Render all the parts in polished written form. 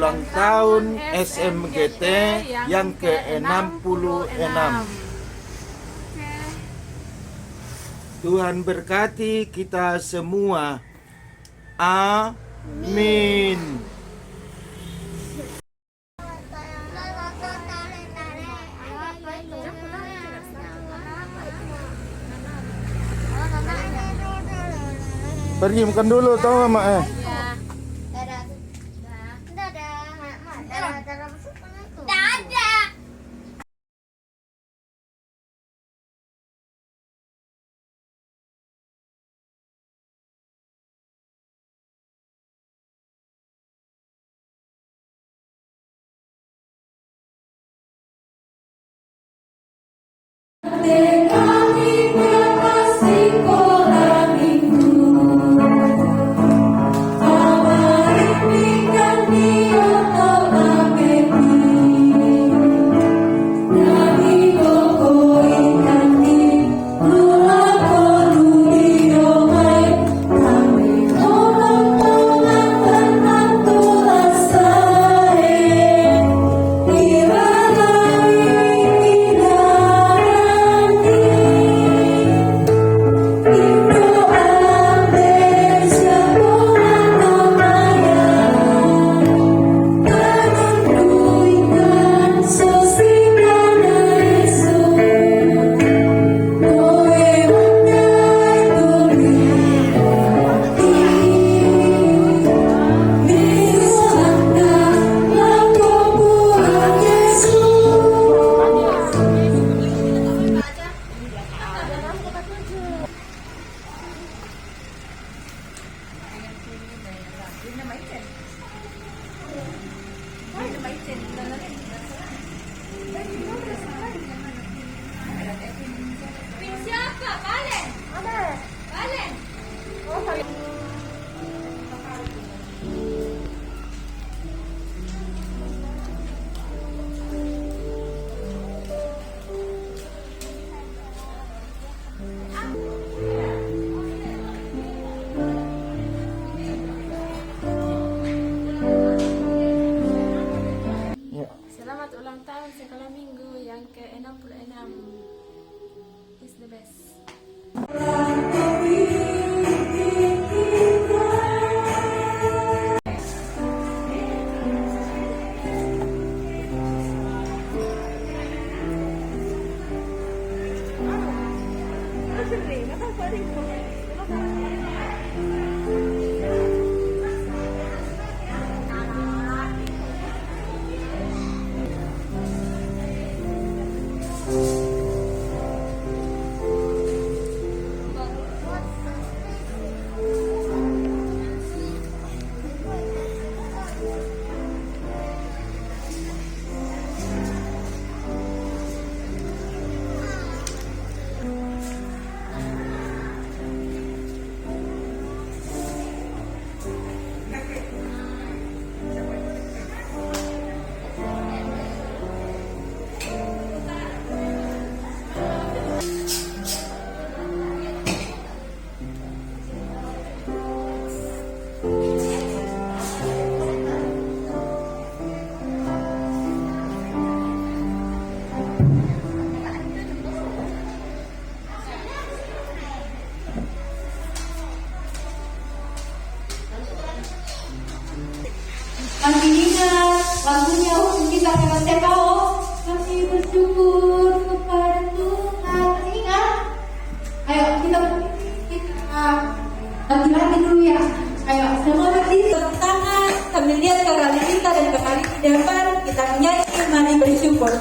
ulang tahun SMGT yang ke-66. Tuhan berkati kita semua. Amin. Pergi makan dulu, tahu Mama Ya. Siapa? Valen? Valen? Selamat ulang tahun sekolah minggu yang ke-66. Is the best. Masih ingat waktunya untuk kita lewat TKO. Kami bersyukur kepada Tuhan. Masih ingat? Ayo kita lagi dulu ya. Ayo semua berdiri tepuk tangan sambil lihat ke kali kita dan ke kali di depan. Kita menyanyi mari bersyukur.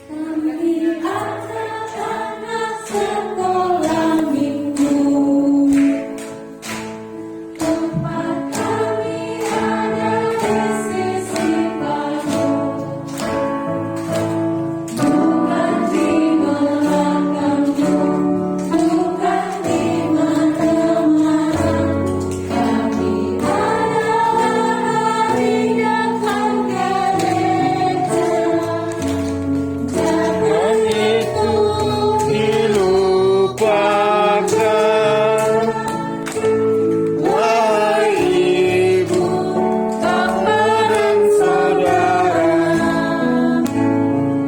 Kami anak-anak sekolah minggu, tempat kami ada di sisi padu, bukan di belakangmu, bukan di mana-mana. Kami adalah hari datang gereja. Jangan itu dilupakan, wahai ibu, bapak dan saudara.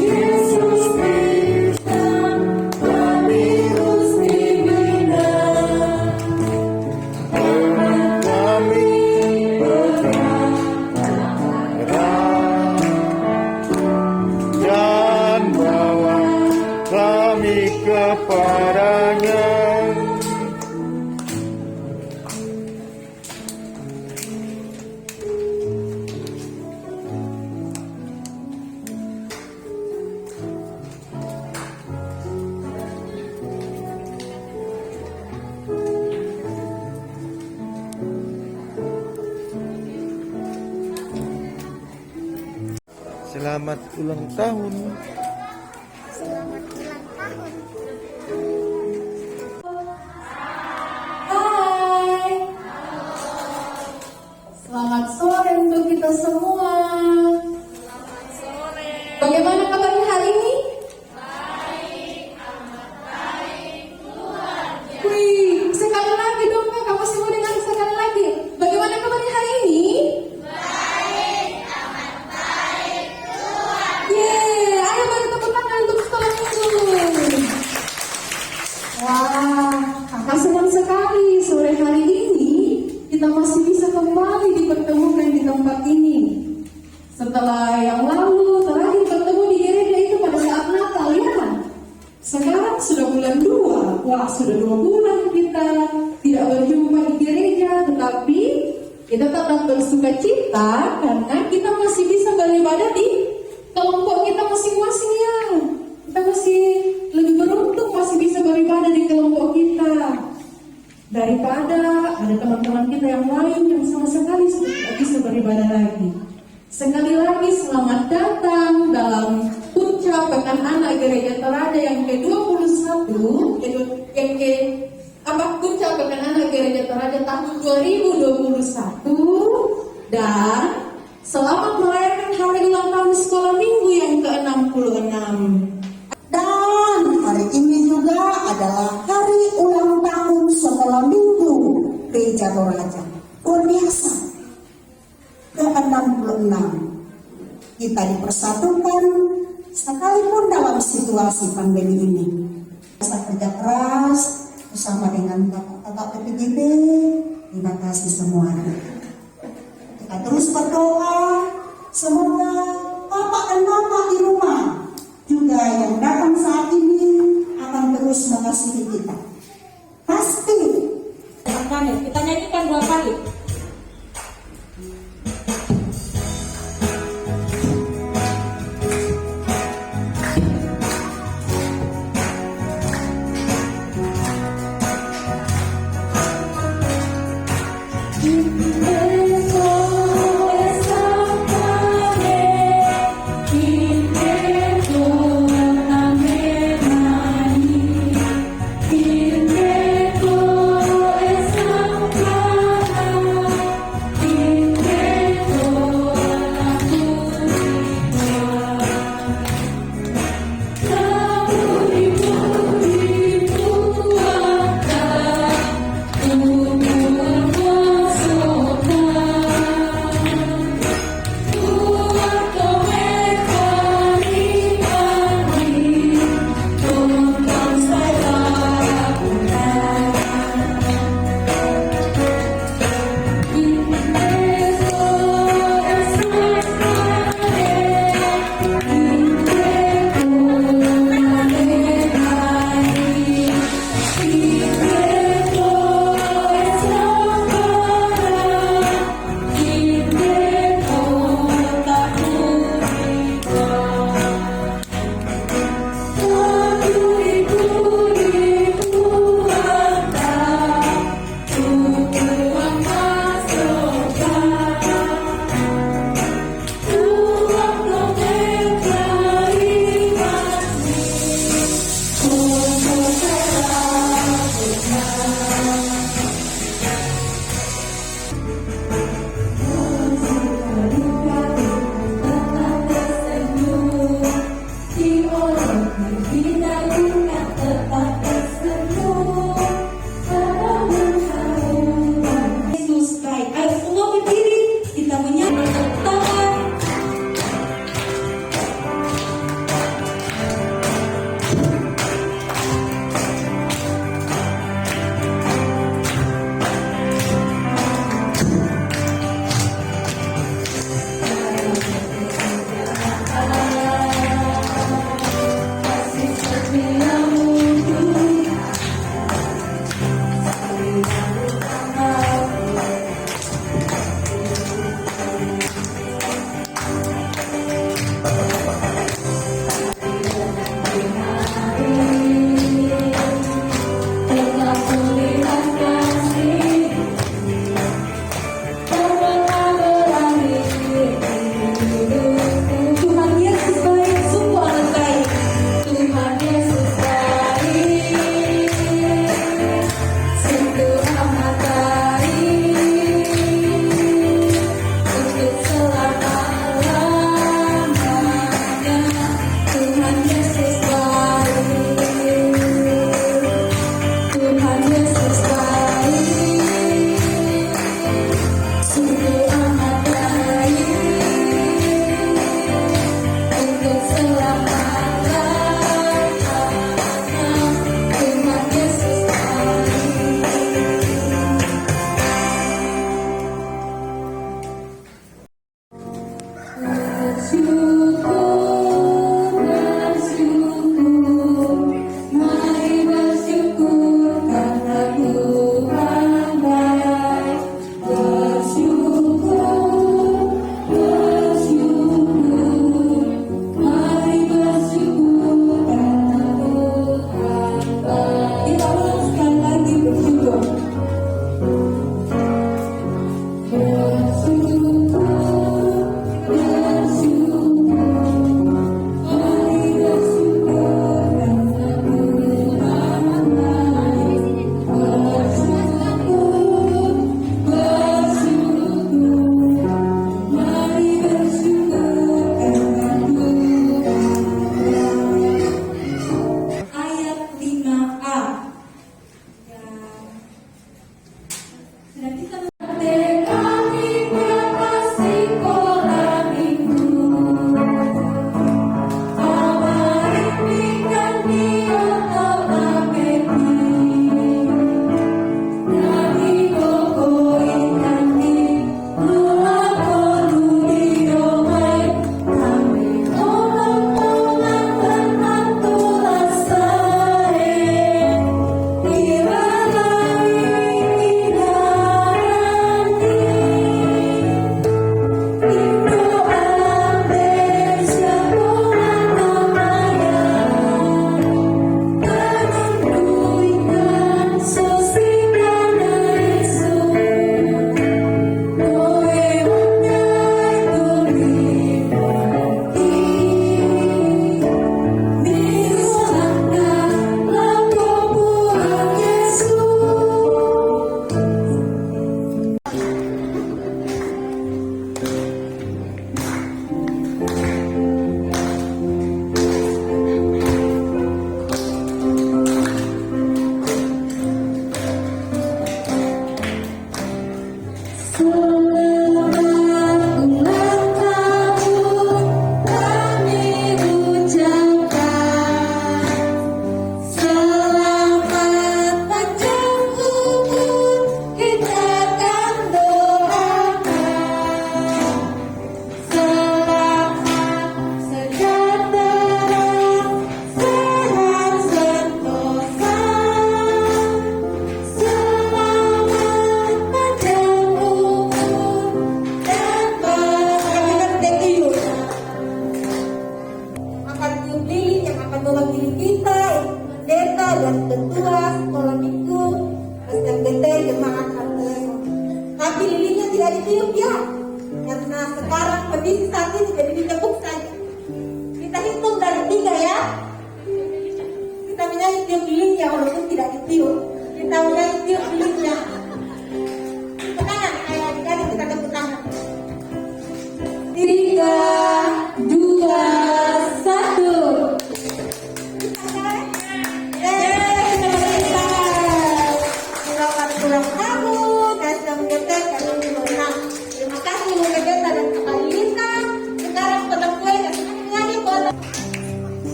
Yesus Kristus kami harus dibina, dan kami berharap dan bawa kami kepadanya. Selamat ulang tahun. Hai, selamat sore untuk kita semua. Bagaimana kabarnya hari ini? Wih, sekali lagi dong Kak, kamu semua dengar sekali lagi. Bagaimana kabarnya hari ini? Yeay, ayo beri tepuk tangan untuk sekolah minggu. Wah, kakak senang sekali sore hari ini kita masih bisa kembali dipertemukan di tempat ini. Setelah yang lalu terakhir bertemu di gereja itu pada saat Natal ya. Sekarang sudah bulan 2. Wah, sudah 2 bulan kita tidak berjumpa di gereja, tetapi kita tetap bersuka cita karena kita masih bisa beribadah di kelompok kita masing-masing ya. Kita masih lebih beruntung masih bisa beribadah di kelompok kita daripada ada teman-teman kita yang lain yang sama sekali sudah tidak bisa beribadah lagi. Sekali lagi selamat datang dalam puncak Pekan Anak Gereja Teladan yang ke-21, puncak Pekan Anak Gereja Teladan tahun 2021, dan selamat merayakan hari ulang tahun sekolah minggu yang ke-66. Dan hari ini juga adalah hari ulang tahun sekolah minggu Gereja Toraja. Luar biasa. Ke-66. Kita dipersatukan sekalipun dalam situasi pandemi ini. Kita kerja keras bersama dengan kakak-kakak PPGB. Terima kasih semuanya. Kita terus berdoa semoga bapak dan mama di rumah juga yang datang saat ini akan terus mengasihi kita. Pasti. Kita nyanyikan 2 kali.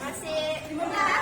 Masih